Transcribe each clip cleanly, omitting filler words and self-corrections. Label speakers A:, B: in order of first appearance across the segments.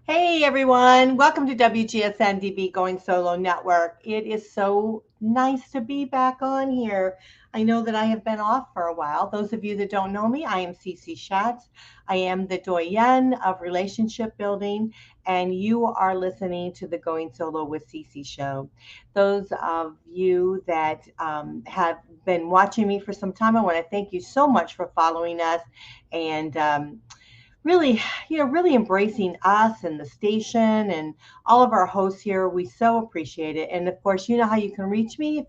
A: Hey everyone, welcome to WGSN-DB Going Solo Network. It is so nice to be back on here. I know that I have been off for a while. Those of you that don't know me, I am Cece Shatz. I am the Doyenne of relationship building, and you are listening to the Going Solo with Cece show. Those of you that have been watching me for some time, I want to thank you so much for following us and really, really embracing us and the station and all of our hosts here. We so appreciate it. And of course, you know how you can reach me.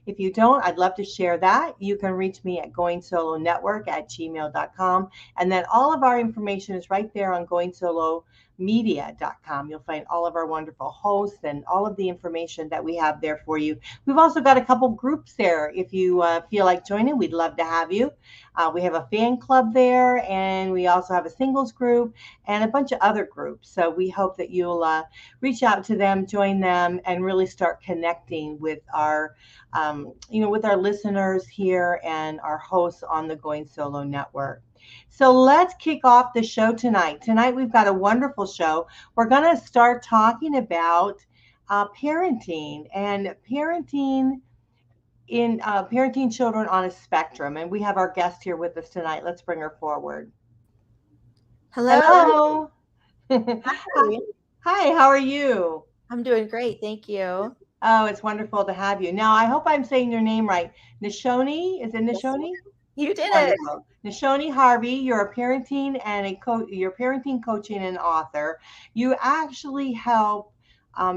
A: If you don't, I'd love to share that. You can reach me at goingsolonetwork@gmail.com. And then all of our information is right there on goingsolomedia.com. You'll find all of our wonderful hosts and all of the information that we have there for you. We've also got a couple groups there. If you feel like joining, we'd love to have you. We have a fan club there, and we also have a singles group and a bunch of other groups. So we hope that you'll reach out to them, join them, and really start connecting with with our listeners here and our hosts on the Going Solo Network. So let's kick off the show tonight. Tonight we've got a wonderful show. We're going to start talking about parenting and parenting children on a spectrum. And we have our guest here with us tonight. Let's bring her forward.
B: Hello.
A: Hello.
B: Hi.
A: Hi, how are you?
B: I'm doing great. Thank you.
A: Oh, it's wonderful to have you. Now, I hope I'm saying your name right. Nishoni, is it
B: Yes,
A: Nishoni?
B: you did it.
A: Wonderful. Nishoni Harvey, you're a parenting and you're parenting coaching and author. You actually help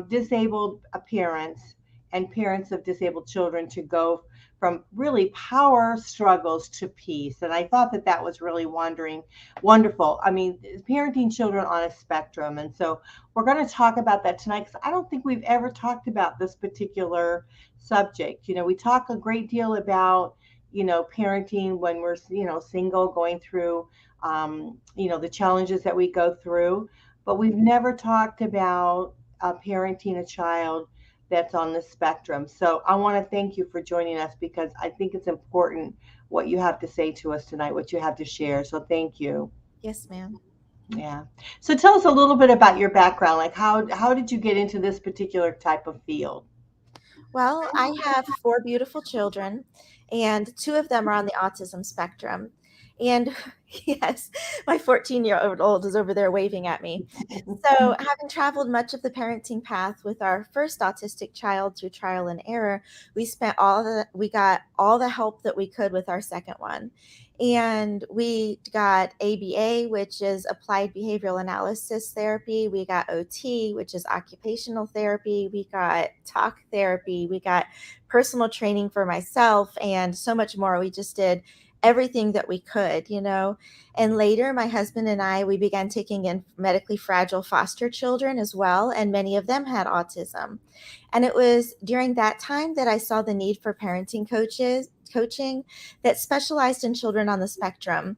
A: disabled parents and parents of disabled children to go from really power struggles to peace. And I thought that that was really wonderful. I mean, parenting children on a spectrum. And so we're going to talk about that tonight because I don't think we've ever talked about this particular subject. We talk a great deal about parenting when we're, single, going through, the challenges that we go through. But we've never talked about parenting a child that's on the spectrum. So I want to thank you for joining us because I think it's important what you have to say to us tonight, what you have to share. So thank you.
B: Yes, ma'am.
A: Yeah. So tell us a little bit about your background. Like how did you get into this particular type of field?
B: Well, I have four beautiful children, and two of them are on the autism spectrum. And yes, my 14-year-old is over there waving at me. So, having traveled much of the parenting path with our first autistic child through trial and error, we got all the help that we could with our second one. And we got ABA, which is applied behavioral analysis therapy. We got OT, which is occupational therapy. We got talk therapy. We got personal training for myself and so much more. We just did everything that we could. And later, my husband and we began taking in medically fragile foster children as well, and many of them had autism. And it was during that time that I saw the need for coaching that specialized in children on the spectrum.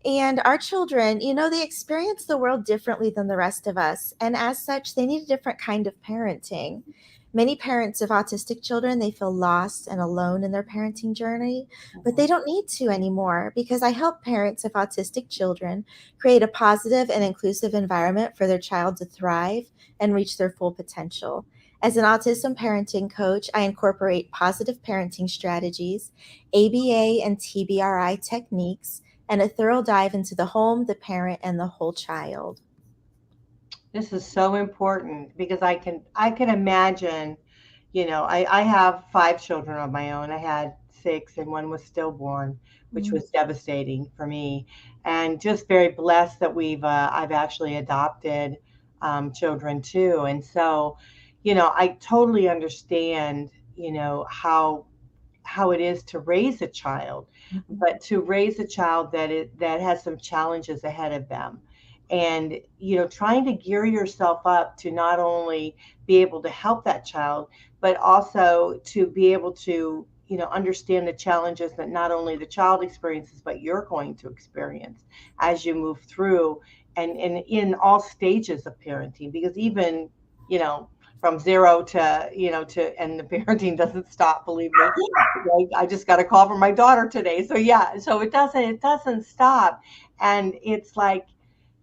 B: And our children, they experience the world differently than the rest of us. And as such, they need a different kind of parenting. Many parents of autistic children, they feel lost and alone in their parenting journey, but they don't need to anymore because I help parents of autistic children create a positive and inclusive environment for their child to thrive and reach their full potential. As an autism parenting coach, I incorporate positive parenting strategies, ABA and TBRI techniques, and a thorough dive into the home, the parent, and the whole child.
A: This is so important because I can imagine, I have five children of my own. I had six and one was stillborn, which
B: Mhm.
A: was devastating for me. And just very blessed that I've actually adopted children too. And so, I totally understand, how it is to raise a child,
B: Mhm.
A: but to raise a child that has some challenges ahead of them. And trying to gear yourself up to not only be able to help that child, but also to be able to understand the challenges that not only the child experiences, but you're going to experience as you move through and in all stages of parenting. Because even you know from zero to and the parenting doesn't stop, believe me. Like, I just got a call from my daughter today, so yeah, so it doesn't stop. And it's like,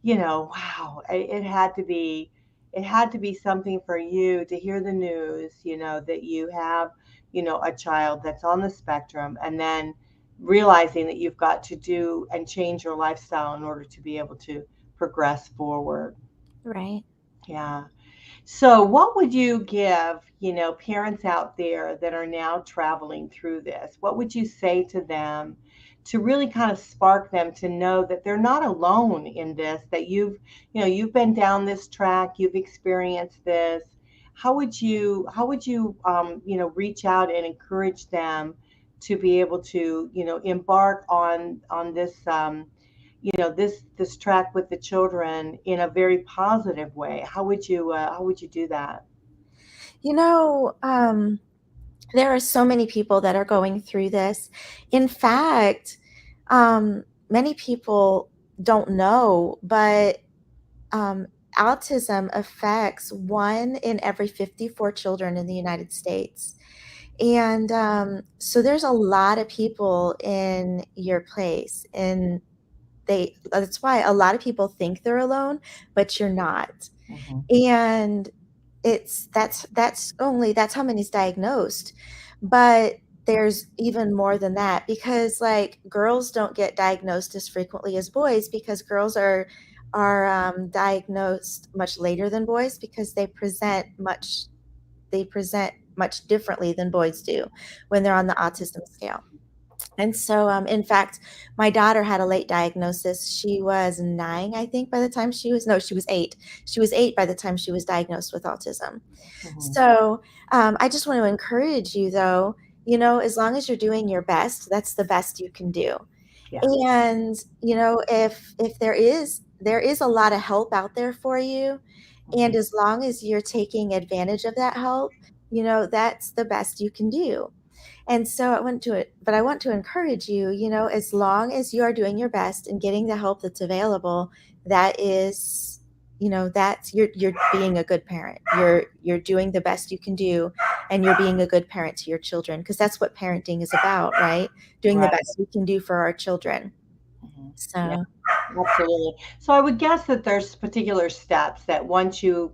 A: wow, it had to be. it had to be something for you to hear the news, that you have, a child that's on the spectrum, and then realizing that you've got to do and change your lifestyle in order to be able to progress forward.
B: Right.
A: Yeah. So, what would you give, parents out there that are now traveling through this? What would you say to them to really kind of spark them to know that they're not alone in this, that you've been down this track, you've experienced this. How would you reach out and encourage them to be able to, embark on this this track with the children in a very positive way? How would you do that?
B: You know, there are so many people that are going through this. In fact, many people don't know, but um, autism affects 1 in every 54 children in the United States. And so there's a lot of people in your place, and that's why a lot of people think they're alone, but you're not.
A: Mhm.
B: And that's how many's diagnosed. But there's even more than that, because like girls don't get diagnosed as frequently as boys, because girls are diagnosed much later than boys, because they present much differently than boys do when they're on the autism scale. And so, in fact, my daughter had a late diagnosis. She was 9, I think, by the time she was 8. She was 8 by the time she was diagnosed with autism.
A: Mhm.
B: So, I just want to encourage you, though, as long as you're doing your best, that's the best you can do.
A: Yeah.
B: And, if there is a lot of help out there for you, and
A: Mhm.
B: as long as you're taking advantage of that help, that's the best you can do. And so I want to encourage you, as long as you are doing your best and getting the help that's available, that is, that's you're being a good parent. You're doing the best you can do, and you're being a good parent to your children, because that's what parenting is about, right? Doing the
A: Right.
B: best we can do for our children.
A: Mhm. Yeah.
B: So,
A: Absolutely. So I would guess that there's particular steps that once you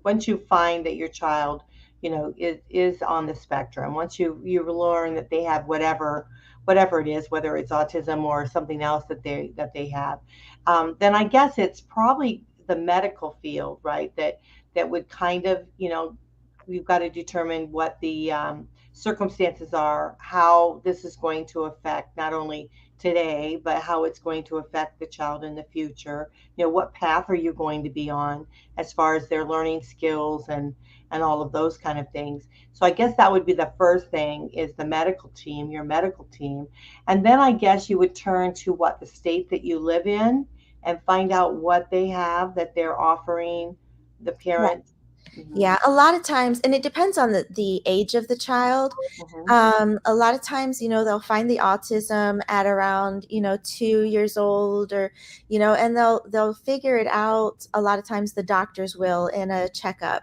A: find that your child, is on the spectrum, once you learn that they have whatever it is, whether it's autism or something else that they have, then I guess it's probably the medical field, right? That would kind of, we've got to determine what the circumstances are, how this is going to affect not only today, but how it's going to affect the child in the future. What path are you going to be on as far as their learning skills and all of those kind of things. So I guess that would be the first thing is the medical team, your medical team. And then I guess you would turn to what the state that you live in and find out what they have that they're offering the
B: yeah.
A: parent. Mhm.
B: Yeah, a lot of times, and it depends on the age of the child.
A: Mhm.
B: A lot of times, they'll find the autism at around, 2 years old, or, and they'll figure it out. A lot of times the doctors will in a checkup,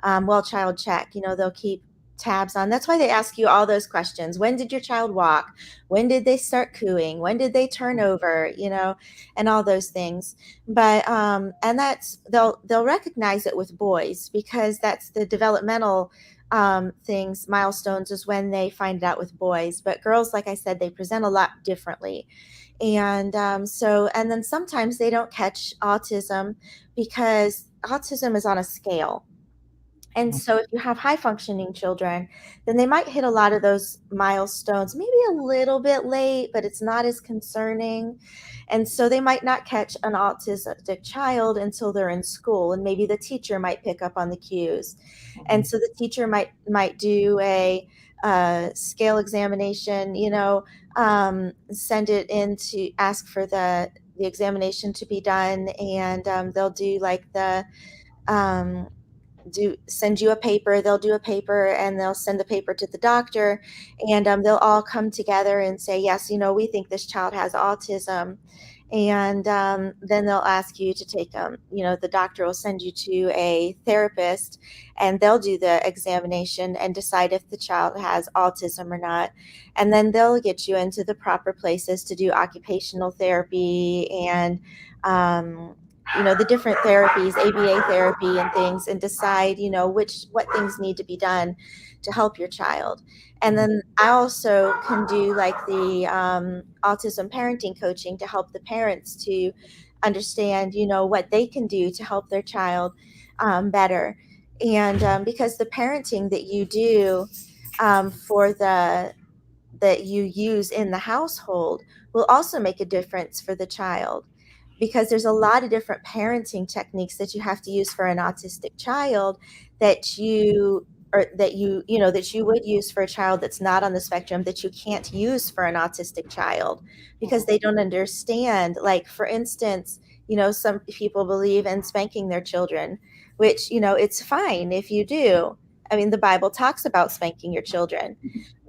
B: well, child check, they'll keep tabs on. That's why they ask you all those questions. When did your child walk? When did they start cooing? When did they turn over? And all those things. But and that's they'll recognize it with boys, because that's the developmental things, milestones, is when they find it out with boys. But girls, like I said, they present a lot differently. And and then sometimes they don't catch autism, because autism is on a scale. And
A: Mhm.
B: so if you have high functioning children, then they might hit a lot of those milestones maybe a little bit late, but it's not as concerning. And so they might not catch an autistic child until they're in school, and maybe the teacher might pick up on the cues. And
A: Mhm.
B: so the teacher might do a scale examination, send it in to ask for the examination to be done, and they'll do like the um, do send you a paper. They'll do a paper, and they'll send the paper to the doctor, and they'll all come together and say, yes, we think this child has autism. And then they'll ask you to take the doctor will send you to a therapist, and they'll do the examination and decide if the child has autism or not. And then they'll get you into the proper places to do occupational therapy, and the different therapies, ABA therapy and things, and decide, what things need to be done to help your child. And then I also can do like the autism parenting coaching to help the parents to understand, what they can do to help their child better. And because the parenting that you do for the that you use in the household will also make a difference for the child, because there's a lot of different parenting techniques that you have to use for an autistic child that you would use for a child that's not on the spectrum, that you can't use for an autistic child because they don't understand. Like, for instance, some people believe in spanking their children, which, it's fine if you do. I mean, the Bible talks about spanking your children.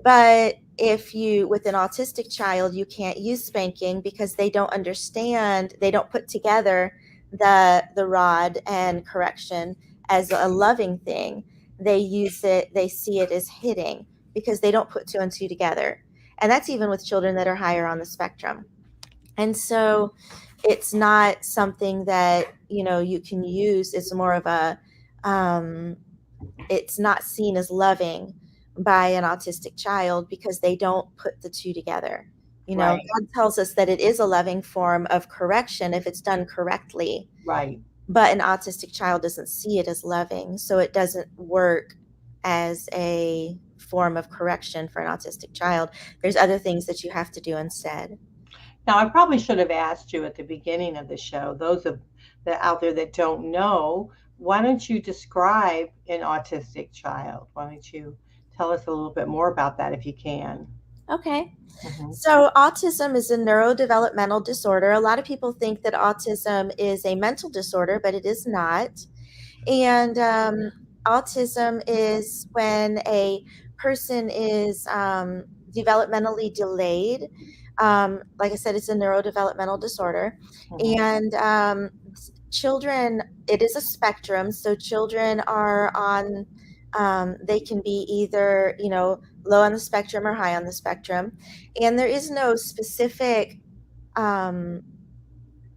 B: But if you, with an autistic child, you can't use spanking because they don't understand, they don't put together the rod and correction as a loving thing. They see it as hitting because they don't put two and two together. And that's even with children that are higher on the spectrum. And so it's not something that, you can use. It's more of it's not seen as loving by an autistic child because they don't put the two together.
A: Right.
B: God tells us that it is a loving form of correction if it's done correctly.
A: Right.
B: But an autistic child doesn't see it as loving, so it doesn't work as a form of correction for an autistic child. There's other things that you have to do instead.
A: Now, I probably should have asked you at the beginning of the show, those of that out there that don't know, why don't you describe an autistic child? Why don't you tell us a little bit more about that if you can?
B: Okay.
A: Hmm.
B: So, autism is a neurodevelopmental disorder. A lot of people think that autism is a mental disorder, but it is not. And autism is when a person is developmentally delayed. Like I said, it's a neurodevelopmental disorder.
A: Hmm.
B: And children, it is a spectrum. So, children are on, they can be either, low on the spectrum or high on the spectrum. And there is no specific um,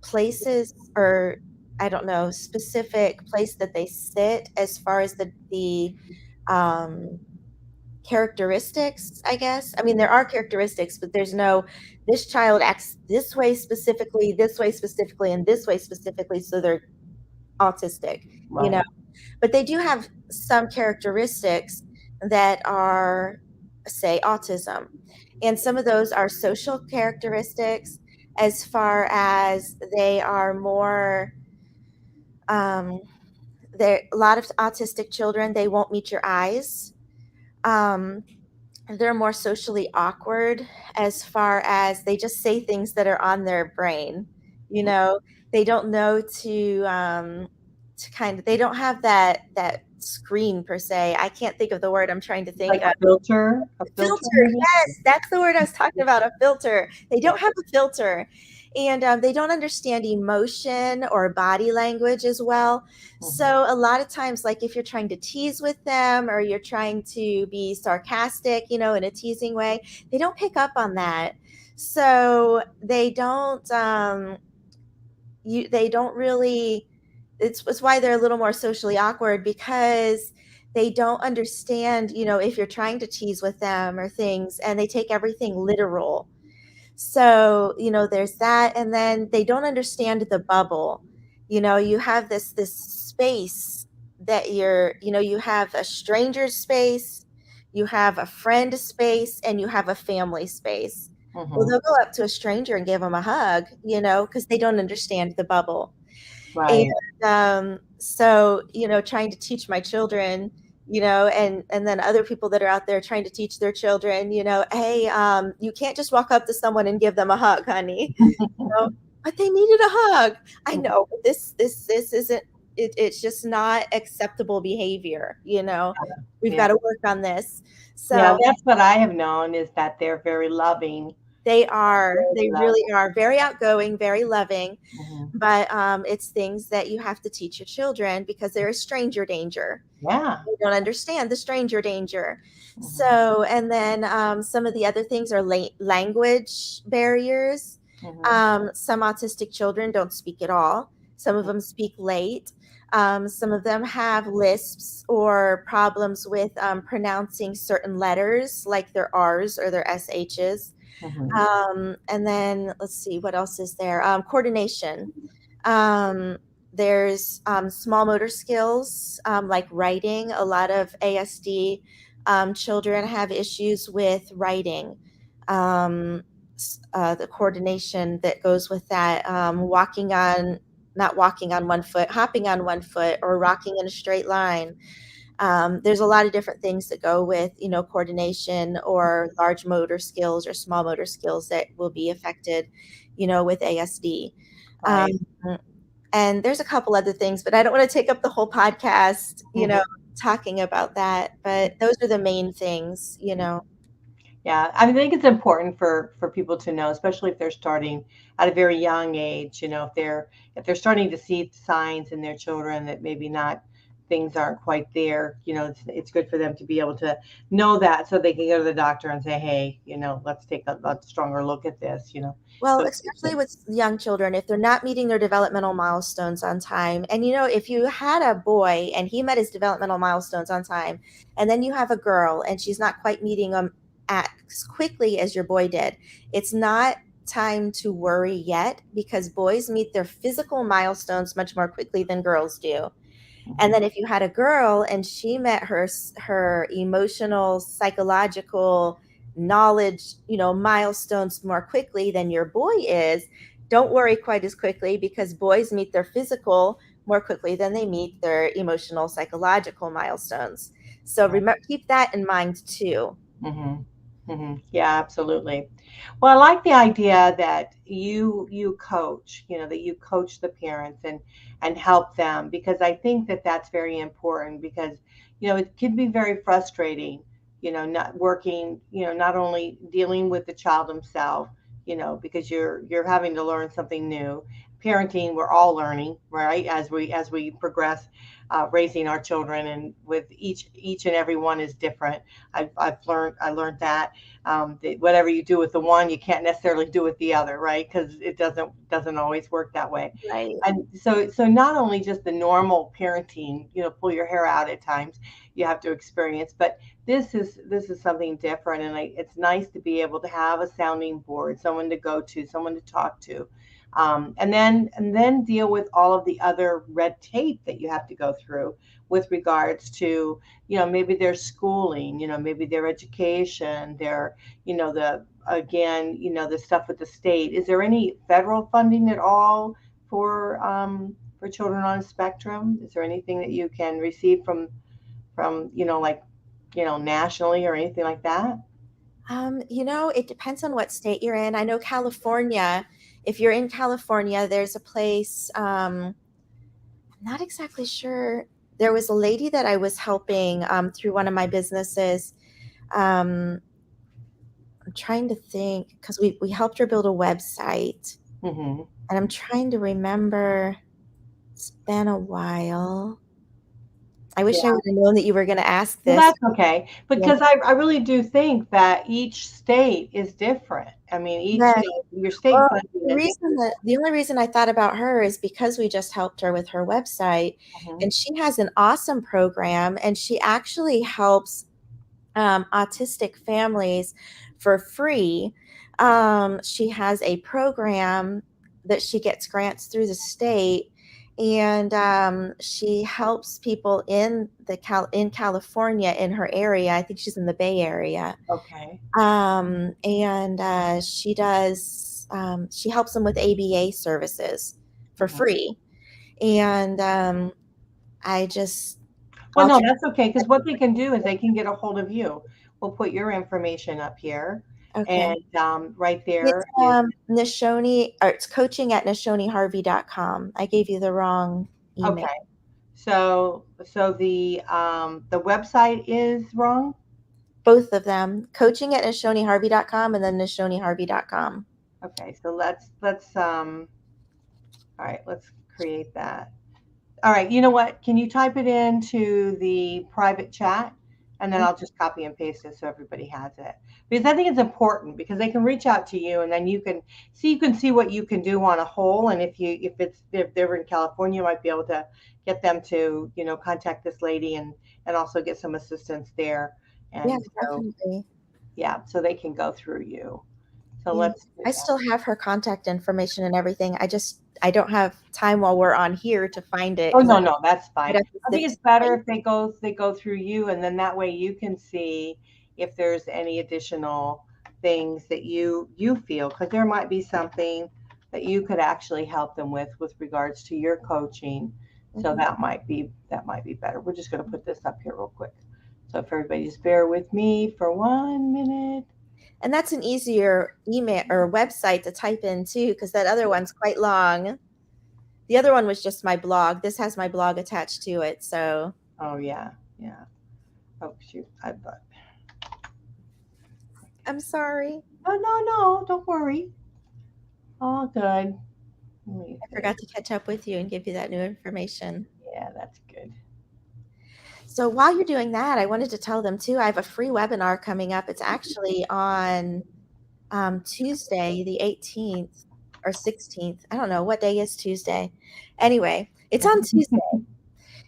B: places, or I don't know, specific place that they sit as far as the um, characteristics, I guess. I mean, there are characteristics, but there's no, this child acts this way specifically, and this way specifically, so they're autistic, you know.
A: Right.
B: But they do have some characteristics that are, say, autism. And some of those are social characteristics, as far as they are more, um, there, a lot of autistic children, they won't meet your eyes. Um, they're more socially awkward, as far as they just say things that are on their brain. You know, they don't know to kind of, they don't have that screen per se. I can't think of the word I'm trying to think
A: Like
B: of.
A: a filter
B: Filter,
A: maybe?
B: yes, that's the word I was talking about, a filter. They don't have a filter. And they don't understand emotion or body language as well.
A: Hmm.
B: So a lot of times, like if you're trying to tease with them or you're trying to be sarcastic, in a teasing way, they don't pick up on that. So they don't really, it's why they're a little more socially awkward, because they don't understand, if you're trying to tease with them or things, and they take everything literal. So, there's that. And then they don't understand the bubble. You have this space that you have a stranger space, you have a friend space, and you have a family space. Well,
A: Hmm.
B: they'll go up to a stranger and give them a hug, because they don't understand the bubble. And
A: Right.
B: so, trying to teach my children, and then other people that are out there trying to teach their children, hey, you can't just walk up to someone and give them a hug, honey. But they needed a hug. I know, but this isn't. It's just not acceptable behavior. We've got
A: Yeah.
B: to work on this.
A: Yeah,
B: So
A: that's what I have known is that they're very loving.
B: they
A: Very
B: really
A: loving.
B: are very outgoing, very loving.
A: Hmm.
B: But it's things that you have to teach your children, because there is stranger danger.
A: Yeah.
B: They don't understand the stranger danger.
A: Hmm.
B: So, and then some of the other things are language barriers.
A: Hmm.
B: Some autistic children don't speak at all. Some of them speak late. Some of them have lisps or problems with pronouncing certain letters, like their R's or their SH's.
A: Mhm.
B: And then let's see, what else is there? Coordination. Um, there's small motor skills, like writing. A lot of ASD children have issues with writing. Um, the coordination that goes with that, not walking on one foot, hopping on one foot, or rocking in a straight line. There's a lot of different things that go with, coordination or large motor skills or small motor skills that will be affected, with ASD. Um,
A: Right.
B: and there's a couple other things, but I don't want to take up the whole podcast,
A: Mhm.
B: talking about that. But those are the main things.
A: Yeah, I think it's important for people to know, especially if they're starting at a very young age. If they're starting to see signs in their children that maybe not things aren't quite there. It's good for them to be able to know that so they can go to the doctor and say, hey, let's take a stronger look at this.
B: Well,
A: So it's
B: especially with young children, if they're not meeting their developmental milestones on time. And if you had a boy and he met his developmental milestones on time, and then you have a girl and she's not quite meeting them as quickly as your boy did, it's not time to worry yet, because boys meet their physical milestones much more quickly than girls do. And then if you had a girl and she met her emotional, psychological knowledge, milestones more quickly than your boy is, don't worry quite as quickly, because boys meet their physical more quickly than they meet their emotional, psychological milestones. So remember, keep that in mind too.
A: hmm Yeah, absolutely. Well, I like the idea that you coach, that you coach the parents and help them, because I think that that's very important, because it can be very frustrating, not working, not only dealing with the child himself, because you're having to learn something new. Parenting, we're all learning, right? As we progress, raising our children, and with each and every one is different. I learned that whatever you do with the one, you can't necessarily do with the other, right? Because it doesn't always work that way.
B: Right.
A: And so not only just the normal parenting, pull your hair out at times, you have to experience, but this is something different, and it's nice to be able to have a sounding board, someone to go to, someone to talk to, and then deal with all of the other red tape that you have to go through with regards to maybe their schooling, maybe their education, their the again the stuff with the state. Is there any federal funding at all for children on a spectrum? Is there anything that you can receive from like nationally or anything like that?
B: It depends on what state you're in. I know California, if you're in California, there's a place, I'm not exactly sure. There was a lady that I was helping through one of my businesses. Um, I'm trying to think, because we helped her build a website,
A: hmm
B: and I'm trying to remember. It's been a while. I wish I would have known that you were going to ask
A: Well,
B: this.
A: that's okay,
B: Yeah.
A: because I really do think that each state is different. I mean, each,
B: Yeah.
A: your state
B: Well,
A: funding,
B: the
A: I think.
B: reason that the only reason I thought about her is because we just helped her with her website,
A: Mhm.
B: and she has an awesome program, and she actually helps autistic families for free. She has a program that she gets grants through the state, and she helps people in California, in her area. I think she's in the Bay Area,
A: Okay.
B: and she helps them with ABA services for
A: Mhm.
B: free. And I just
A: Well,
B: I'll
A: no,
B: try.
A: that's okay, because what they can do is they can get a hold of you. We'll put your information up here,
B: Okay.
A: and right
B: It's
A: there is
B: Nishoni, or it's coaching at NishoniHarvey.com. I gave you the wrong email.
A: okay. So the website is wrong.
B: Both of them, coaching at NishoniHarvey.com and then NishoniHarvey.com.
A: Okay, so let's all right, let's create that. All right, you know what? Can you type it into the private chat, and then I'll just copy and paste it so everybody has it. Because I think it's important because they can reach out to you, and then you can see what you can do on a whole. And if they're in California, you might be able to get them to contact this lady and also get some assistance there.
B: Yeah,
A: And so
B: definitely.
A: yeah, so they can go through you. So
B: Yeah.
A: let's do
B: I
A: that.
B: still have her contact information and everything. I don't have time while we're on here to find it
A: Oh,
B: because
A: no, that's
B: I'd
A: fine.
B: have to
A: I think
B: sift
A: it's better
B: through.
A: if they go through you, and then that way you can see if there's any additional things that you feel, because there might be something that you could actually help them with regards to your coaching. So
B: Mhm.
A: that might be better. We're just going to put this up here real quick. So if everybody just bear with me for 1 minute.
B: And that's an easier email or website to type in too, because that other one's quite long. The other one was just my blog. This has my blog attached to it. So
A: Oh yeah, yeah. Oh shoot, I thought.
B: I'm sorry.
A: Oh no, don't worry. All good. Let me
B: I
A: see.
B: forgot to catch up with you and give you that new information.
A: Yeah, that's good.
B: So while you're doing that, I wanted to tell them too, I have a free webinar coming up. It's actually on Tuesday, the 18th or 16th. I don't know what day is Tuesday. Anyway, it's on Tuesday.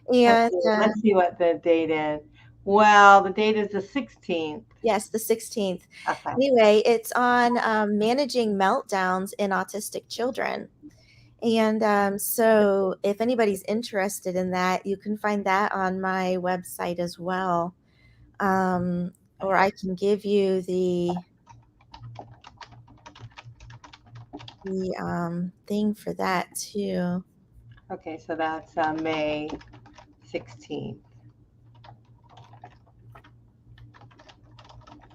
B: And
A: Let's see what the date is. Well, the date is the 16th.
B: yes, the 16th.
A: Okay.
B: Anyway, it's on managing meltdowns in autistic children. And so if anybody's interested in that, you can find that on my website as well. Or I can give you the thing for that too.
A: Okay, so that's May 16th.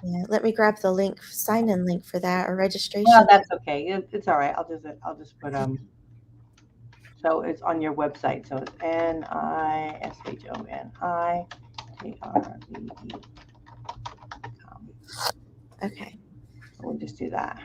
B: Yeah, let me grab the link, sign-in link for that or
A: Well,
B: registration.
A: that's okay. It's all right. I'll just put So it's on your website. So it's NISHONIHARVE.com.
B: Okay.
A: We'll just do that.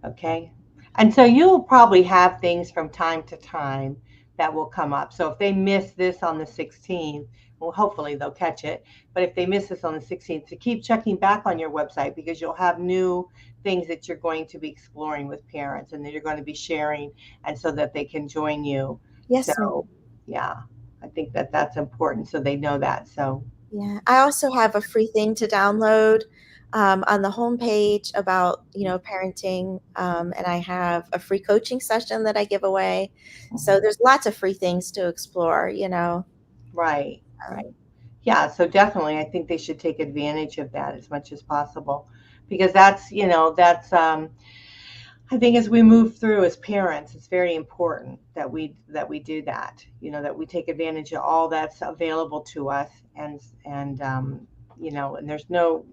A: Okay. And so you'll probably have things from time to time that will come up. So if they miss this on the 16th, well, hopefully they'll catch it. But if they miss this on the 16th, to keep checking back on your website, because you'll have new things that you're going to be exploring with parents and that you're going to be sharing, and so that they can join you.
B: Yes, ma'am.
A: So yeah, I think that that's important so they know that. So
B: Yeah. I also have a free thing to download on the homepage about, parenting. And I have a free coaching session that I give away. So there's lots of free things to explore.
A: right,
B: Um,
A: right. Yeah, so definitely, I think they should take advantage of that as much as possible, because that's I think as we move through as parents, it's very important that we do that. That we take advantage of all that's available to us, and there's no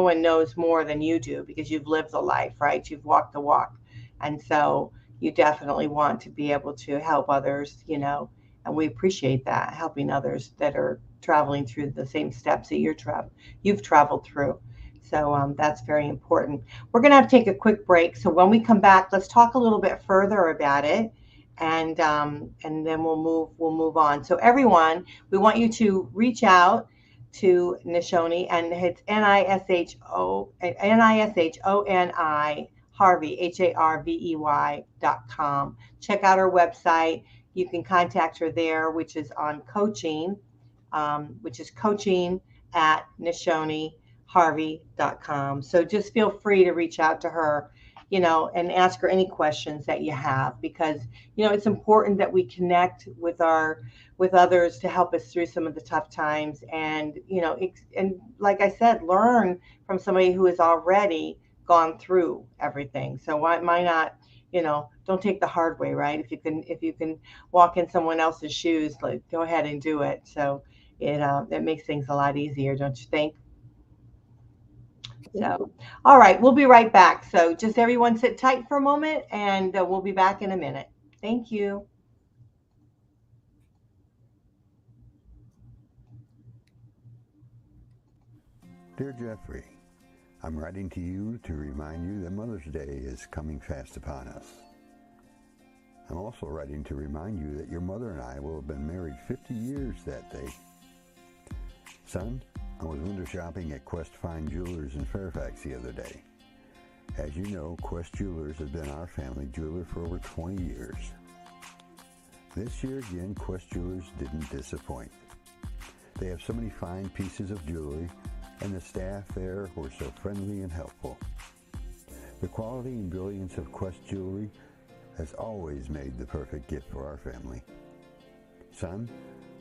A: one knows more than you do because you've lived the life, right? You've walked the walk, and so you definitely want to be able to help others, and we appreciate that, helping others that are traveling through the same steps that you've traveled through. So that's very important. We're going to have to take a quick break. So when we come back, let's talk a little bit further about it, and then we'll move on. So everyone, we want you to reach out to Nishoni, and it's Nishoni Harvey HARVEY.com. Check out our website. You can contact her there, which is on coaching, which is coaching at NishoniHarvey.com. So just feel free to reach out to her, and ask her any questions that you have, because it's important that we connect with others to help us through some of the tough times, and and like I said, learn from somebody who has already gone through everything. So why not, don't take the hard way, right? If you can walk in someone else's shoes, like, go ahead and do it. So it makes things a lot easier, don't you think? So, all right, we'll be right back. So just everyone sit tight for a moment, and we'll be back in a minute. Thank you.
C: Dear Jeffrey, I'm writing to you to remind you that Mother's Day is coming fast upon us. I'm also writing to remind you that your mother and I will have been married 50 years that day. Son, I was window shopping at Quest Fine Jewelers in Fairfax the other day. As you know, Quest Jewelers has been our family jeweler for over 20 years. This year again, Quest Jewelers didn't disappoint. They have so many fine pieces of jewelry, and the staff there were so friendly and helpful. The quality and brilliance of Quest Jewelry has always made the perfect gift for our family. Son,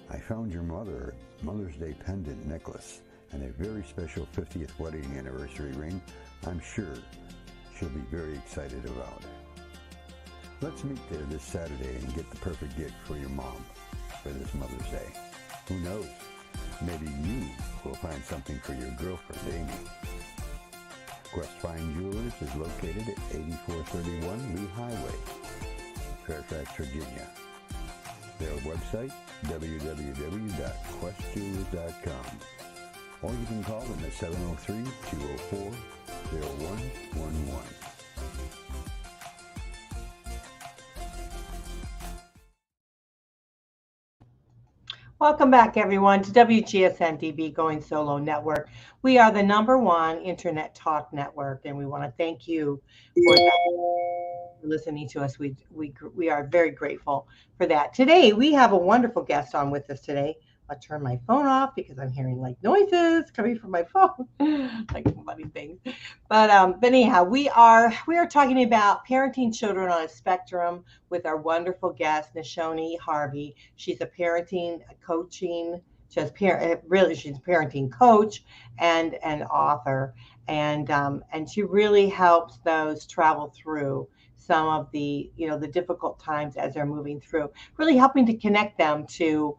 C: I found your mother a Mother's Day pendant necklace and a very special 50th wedding anniversary ring I'm sure she'll be very excited about. Let's meet there this Saturday and get the perfect gift for your mom for this Mother's Day. Who knows? Maybe you will find something for your girlfriend, Amy. Quest Fine Jewelers is located at 8431 Lee Highway, Fairfax, Virginia. Their website, www.questjewelers.com. Or you can call them at 703-204-0111.
A: Welcome back, everyone, to WGSN-DB Going Solo Network. We are the #1 internet talk network, and we want to thank you for that. Listening to us. We are very grateful for that. Today, we have a wonderful guest on with us today. I'll turn my phone off because I'm hearing like noises coming from my phone, like funny things. But anyhow, we are talking about parenting children on a spectrum with our wonderful guest, Nishoni Harvey. She's a parenting coaching, she's a parenting coach and an author, and she really helps those travel through some of the the difficult times as they're moving through, really helping to connect them to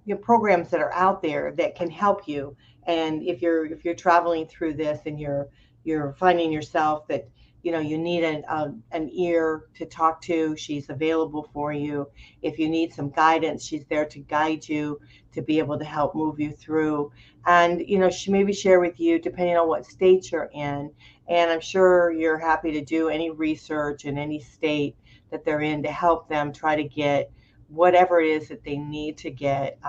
A: your programs that are out there that can help you. And if you're traveling through this and you're finding yourself that you need an ear to talk to, she's available for you. If you need some guidance, she's there to guide you, to be able to help move you through. And she maybe share with you depending on what state you're in. And I'm sure you're happy to do any research in any state that they're in to help them try to get whatever it is that they need to get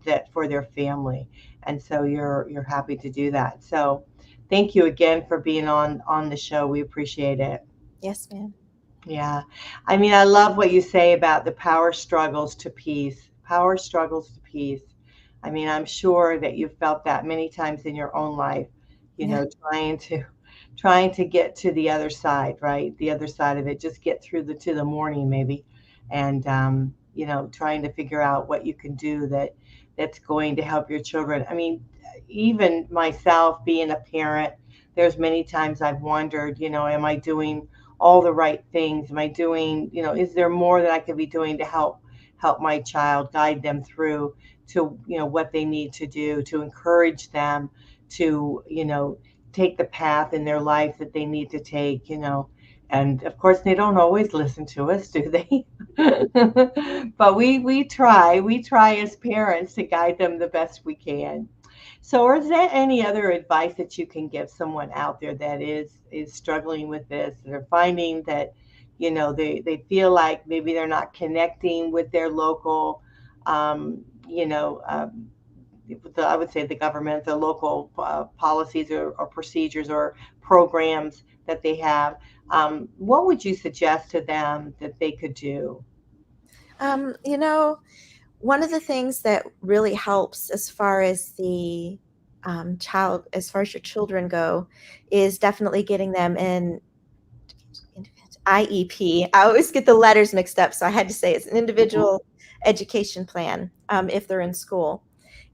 A: that for their family. And so you're happy to do that. So thank you again for being on the show. We appreciate it.
B: Yes, ma'am.
A: Yeah. I mean, I love what you say about the power struggles to peace. Power struggles to peace. I mean, I'm sure that you've felt that many times in your own life, trying to get to the other side, right? The other side of it, just get through to the morning maybe. And trying to figure out what you can do that's going to help your children. I mean, even myself being a parent, there's many times I've wondered, am I doing all the right things? Am I doing, is there more that I could be doing to help my child, guide them through to, what they need to do, to encourage them to, take the path in their life that they need to take, And of course, they don't always listen to us, do they? But we try as parents to guide them the best we can. So is there any other advice that you can give someone out there that is struggling with this? They're finding that, they feel like maybe they're not connecting with their local, I would say the government, the local policies or procedures or programs that they have. What would you suggest to them that they could do?
B: One of the things that really helps as far as the as far as your children go, is definitely getting them in IEP. I always get the letters mixed up, so I had to say it's an individual education plan if they're in school.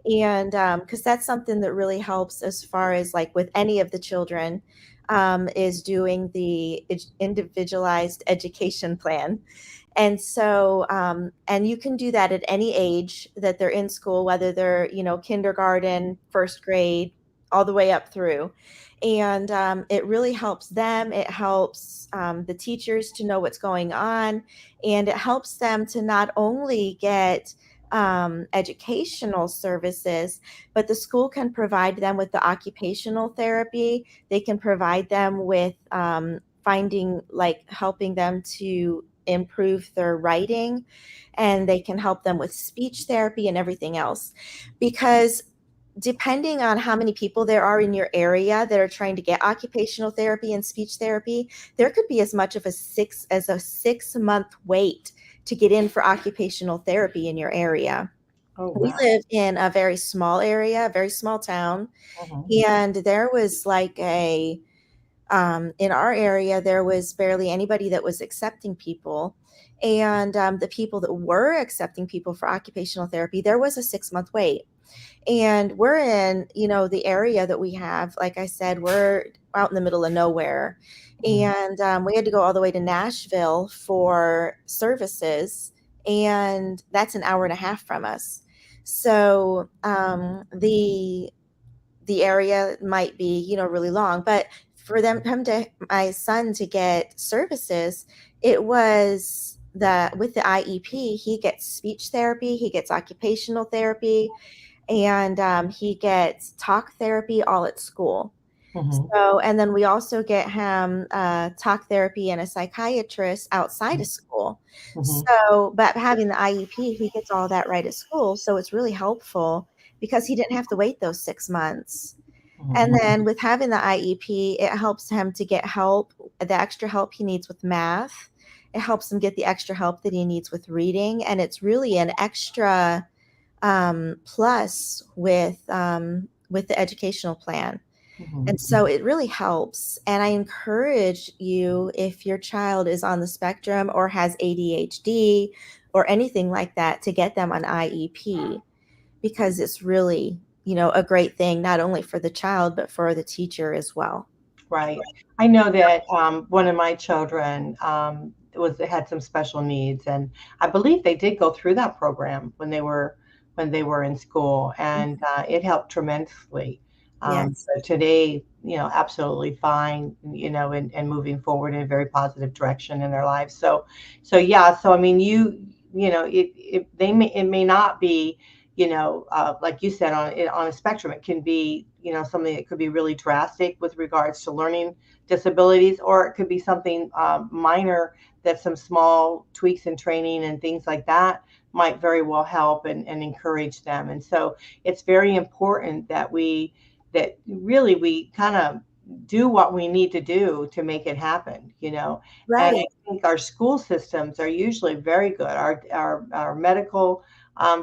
B: And because that's something that really helps as far as like with any of the children, is doing the individualized education plan. And so, and you can do that at any age that they're in school, whether they're, kindergarten, first grade, all the way up through. And it really helps them. It helps the teachers to know what's going on. And it helps them to not only get educational services, but the school can provide them with the occupational therapy. They can provide them with helping them to improve their writing, and they can help them with speech therapy and everything else. Because depending on how many people there are in your area that are trying to get occupational therapy and speech therapy, there could be as much of a 6-month wait to get in for occupational therapy in your area.
A: Oh,
B: We
A: wow.
B: live in a very small area, a very small town,
A: Mhm.
B: and there was like in our area, there was barely anybody that was accepting people. And the people that were accepting people for occupational therapy, there was a 6-month wait. And we're in, the area that we have, like I said, we're out in the middle of nowhere.
A: Mhm.
B: And we had to go all the way to Nashville for services. And that's an hour and a half from us. So the area might be, really long, but for my son to get services, it was with the IEP, he gets speech therapy, he gets occupational therapy, and he gets talk therapy all at school.
A: Mhm.
B: So, and then we also get him talk therapy and a psychiatrist outside of school.
A: Mhm.
B: So, but having the IEP, he gets all that right at school. So it's really helpful because he didn't have to wait those 6 months.
A: Mhm.
B: And then with having the IEP, it helps him to get help, the extra help he needs with math. It helps him get the extra help that he needs with reading. And it's really an extra plus with the educational plan.
A: Mhm.
B: And so it really helps. And I encourage you, if your child is on the spectrum or has ADHD or anything like that, to get them an IEP, because it's really, a great thing, not only for the child, but for the teacher as well.
A: Right. I know that one of my children had some special needs, and I believe they did go through that program when they were in school, and it helped tremendously.
B: Yes.
A: So today, absolutely fine, and moving forward in a very positive direction in their lives. So yeah. So I mean, it may not be, like you said, on a spectrum. It can be, something that could be really drastic with regards to learning disabilities, or it could be something minor, that some small tweaks in training and things like that might very well help and encourage them. And so it's very important that really we kind of do what we need to do to make it happen, and I
B: Right.
A: think our school systems are usually very good. Our medical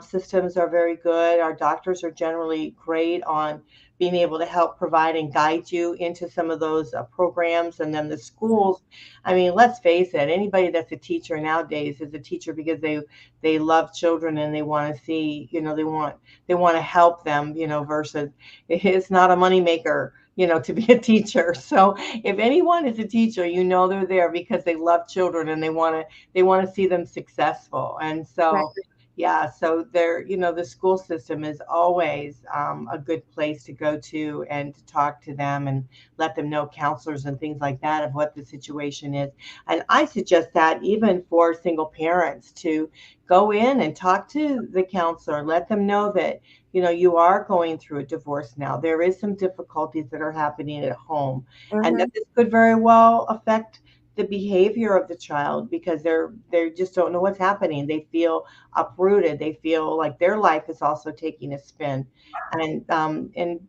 A: systems are very good. Our doctors are generally great on being able to help provide and guide you into some of those programs. And then the schools, I mean, let's face it, anybody that's a teacher nowadays is a teacher because they love children and they want to see, they want to help them, versus it's not a moneymaker, to be a teacher. So if anyone is a teacher, they're there because they love children and they want to see them successful. And
B: Right.
A: so yeah, so the school system is always a good place to go to and to talk to them and let them know, counselors and things like that, of what the situation is. And I suggest that even for single parents, to go in and talk to the counselor, let them know that, you are going through a divorce now. There is some difficulties that are happening at home, and that
B: Hmm.
A: this could very well affect the behavior of the child, because they just don't know what's happening. They feel uprooted. They feel like their life is also taking a spin. And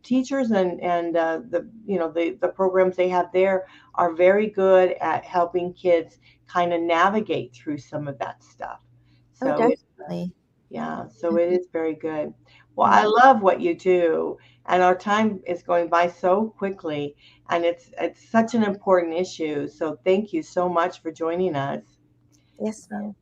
A: teachers and the programs they have there are very good at helping kids kind of navigate through some of that stuff.
B: Oh,
A: So
B: definitely.
A: yeah, so it
B: Mhm.
A: is very good. Well, I
B: Yeah.
A: love what you do, and our time is going by so quickly, and it's such an important issue. So thank you so much for joining us.
B: Yes, ma'am.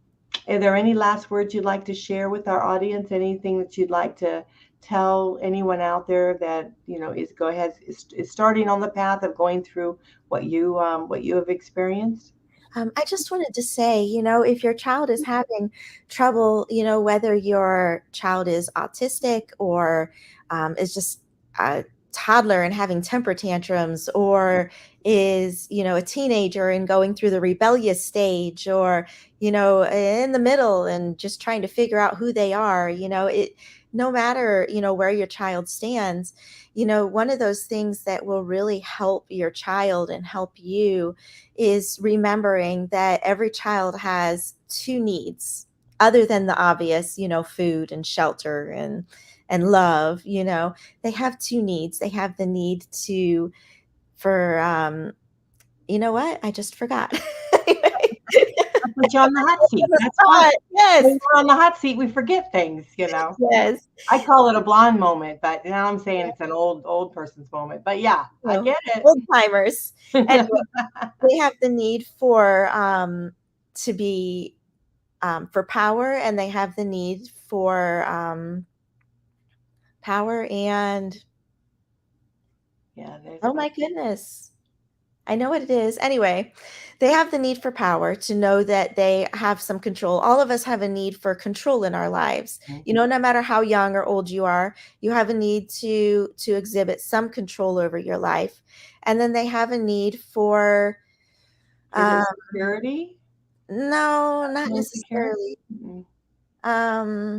A: Are there any last words you'd like to share with our audience? Anything that you'd like to tell anyone out there that, is starting on the path of going through what you have experienced?
B: I just wanted to say, if your child is having trouble, whether your child is autistic or is just toddler and having temper tantrums, or is, a teenager and going through the rebellious stage, or, in the middle and just trying to figure out who they are, no matter, where your child stands, one of those things that will really help your child and help you is remembering that every child has two needs other than the obvious, food and shelter and love. They have two needs. They have the need for you know what? I just forgot.
A: I put you on the hot seat. That's fine.
B: Yes.
A: When we're on the hot seat, we forget things,
B: Yes.
A: I call it a blonde moment, but now I'm saying it's an old person's moment. But yeah, I get it.
B: Old timers. Anyway, they have the need to be for power, and they have the need for power and oh my goodness, I know what it is. Anyway, they have the need for power, to know that they have some control. All of us have a need for control in our lives.
A: Mm-hmm.
B: No matter how young or old you are, you have a need to exhibit some control over your life. And then they have a need for
A: security?
B: No, not necessarily.
A: Mm-hmm.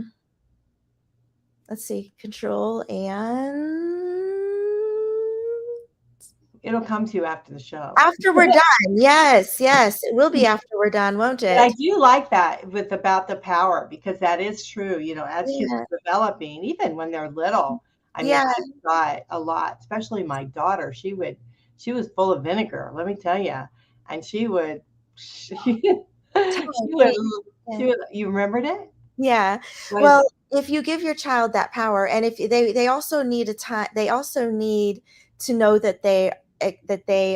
B: Let's see, control, and
A: it'll come to you after the show.
B: After we're done. Yes, it will be after we're done, won't it?
A: But I do like that about the power, because that is true, as kids are developing, even when they're little. I mean, I saw it a lot, especially my daughter. She was full of vinegar, let me tell you. And she would, you remembered it?
B: Yeah. Well, if you give your child that power, and if they also need they also need to know that they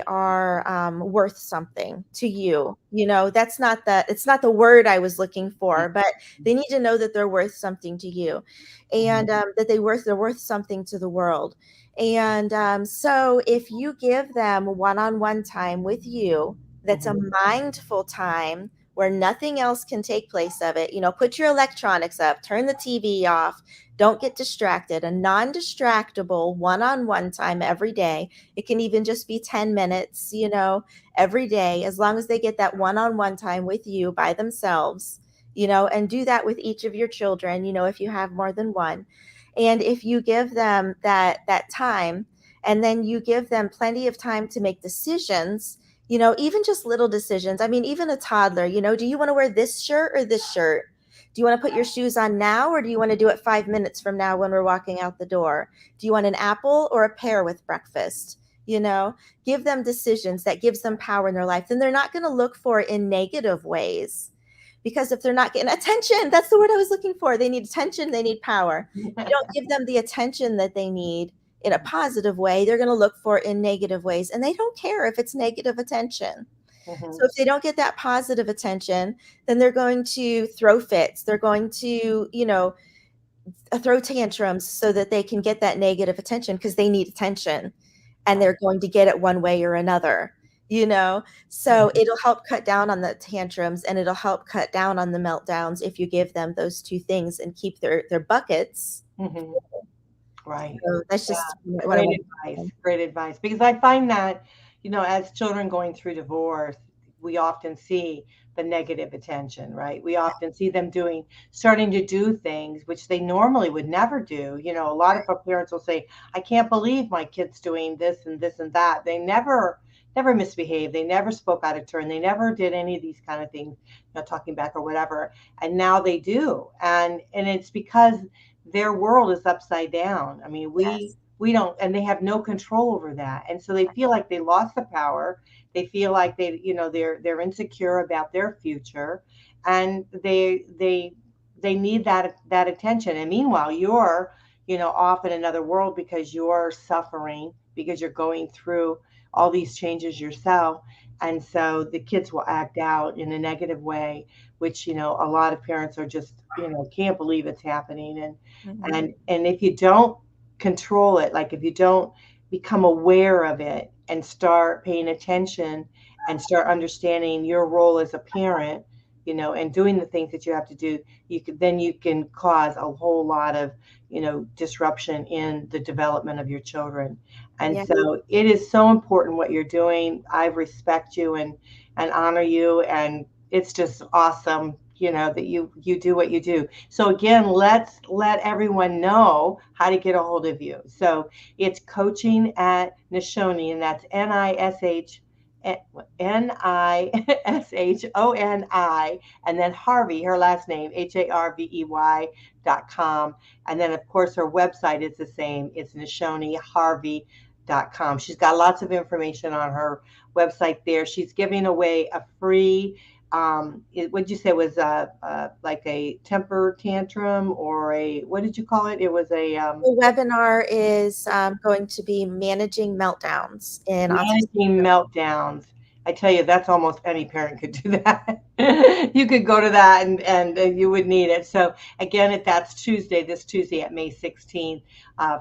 B: are worth something to you. It's not the word I was looking for, but they need to know that they're worth something to you, and that they're worth something to the world. And so if you give them one-on-one time with you, that's a mindful time where nothing else can take place of it. Put your electronics up, turn the TV off, don't get distracted. A non-distractible one-on-one time every day. It can even just be 10 minutes, every day, as long as they get that one-on-one time with you by themselves, and do that with each of your children, if you have more than one. And if you give them that time, and then you give them plenty of time to make decisions, even just little decisions. I mean, even a toddler, do you want to wear this shirt or this shirt? Do you want to put your shoes on now, or do you want to do it 5 minutes from now when we're walking out the door? Do you want an apple or a pear with breakfast? Give them decisions that gives them power in their life. Then they're not going to look for it in negative ways, because if they're not getting attention, that's the word I was looking for. They need attention. They need power. You don't give them the attention that they need in a positive way, they're going to look for it in negative ways, and they don't care if it's negative attention. So if they don't get that positive attention, then they're going to throw fits. They're going to, throw tantrums so that they can get that negative attention, because they need attention, and they're going to get it one way or another, So it'll help cut down on the tantrums, and it'll help cut down on the meltdowns if you give them those two things and keep their buckets.
A: Right.
B: So that's just
A: great advice. Because I find that, as children going through divorce, we often see the negative attention, right? We often see them starting to do things which they normally would never do. A lot of our parents will say, I can't believe my kid's doing this and this and that. They never misbehaved. They never spoke out of turn. They never did any of these kind of things, talking back or whatever. And now they do. And it's because their world is upside down. I mean, we don't, and they have no control over that. And so they feel like they lost the power. They feel like they're insecure about their future, and they need that attention. And meanwhile, you're, off in another world, because you're suffering, because you're going through all these changes yourself. And so the kids will act out in a negative way, which, a lot of parents are just, can't believe it's happening. And if you don't control it, like if you don't become aware of it and start paying attention and start understanding your role as a parent, and doing the things that you have to do, you can cause a whole lot of, disruption in the development of your children. And
B: Yeah.
A: so it is so important what you're doing. I respect you and honor you, and it's just awesome, that you do what you do. So again, let's let everyone know how to get a hold of you. So it's coaching at Nishoni, and that's Nishoni, and then Harvey, her last name, HARVEY.com. And then, of course, her website is the same. It's NishoniHarvey.com. She's got lots of information on her website there. She's giving away a free, what'd you say was like a temper tantrum, or what did you call it? It was
B: The webinar is going to be managing meltdowns in autism.
A: managing meltdowns. I tell you, that's almost any parent could do that. You could go to that and you would need it. So again, that's this Tuesday at May 16th,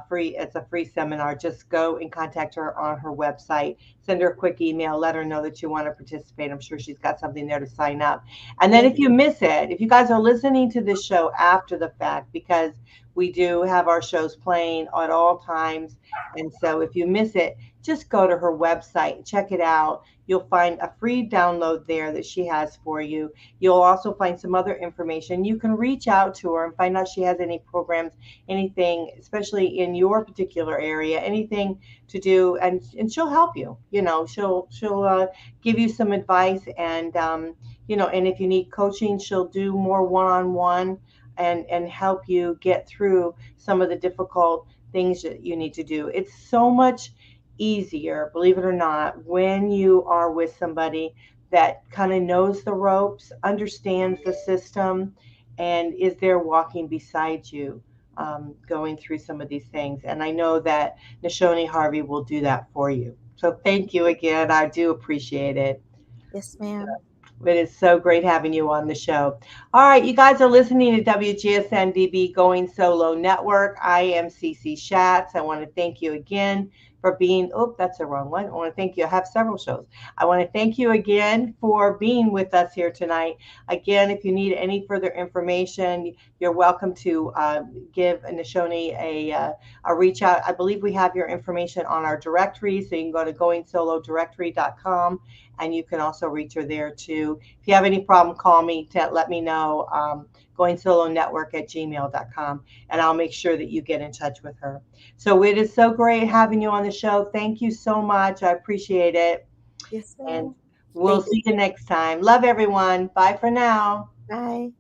A: free. It's a free seminar. Just go and contact her on her website. Send her a quick email. Let her know that you want to participate. I'm sure she's got something there to sign up. And then if you miss it, if you guys are listening to this show after the fact, because we do have our shows playing at all times. And so if you miss it, just go to her website, check it out. You'll find a free download there that she has for you. You'll also find some other information. You can reach out to her and find out if she has any programs, anything, especially in your particular area, anything to do, and she'll help you. She'll give you some advice, and and if you need coaching, she'll do more one-on-one and help you get through some of the difficult things that you need to do. It's so much easier, believe it or not, when you are with somebody that kind of knows the ropes, understands the system, and is there walking beside you, going through some of these things. And I know that Nishoni Harvey will do that for you. So thank you again. I do appreciate it.
B: Yes, ma'am.
A: It is so great having you on the show. All right, you guys are listening to WGSN-DB Going Solo Network. I am Cece Shatz. I want to thank you again for being, that's the wrong one. I want to thank you. I have several shows. I want to thank you again for being with us here tonight. Again, if you need any further information, you're welcome to give Nishoni a reach out. I believe we have your information on our directory, so you can go to goingsolodirectory.com, and you can also reach her there too. If you have any problem, call me to let me know, goingsolonetwork@gmail.com, and I'll make sure that you get in touch with her. So it is so great having you on the show. Thank you so much. I appreciate it.
B: Yes, ma'am.
A: And we'll see you next time. Love everyone. Bye for now.
B: Bye.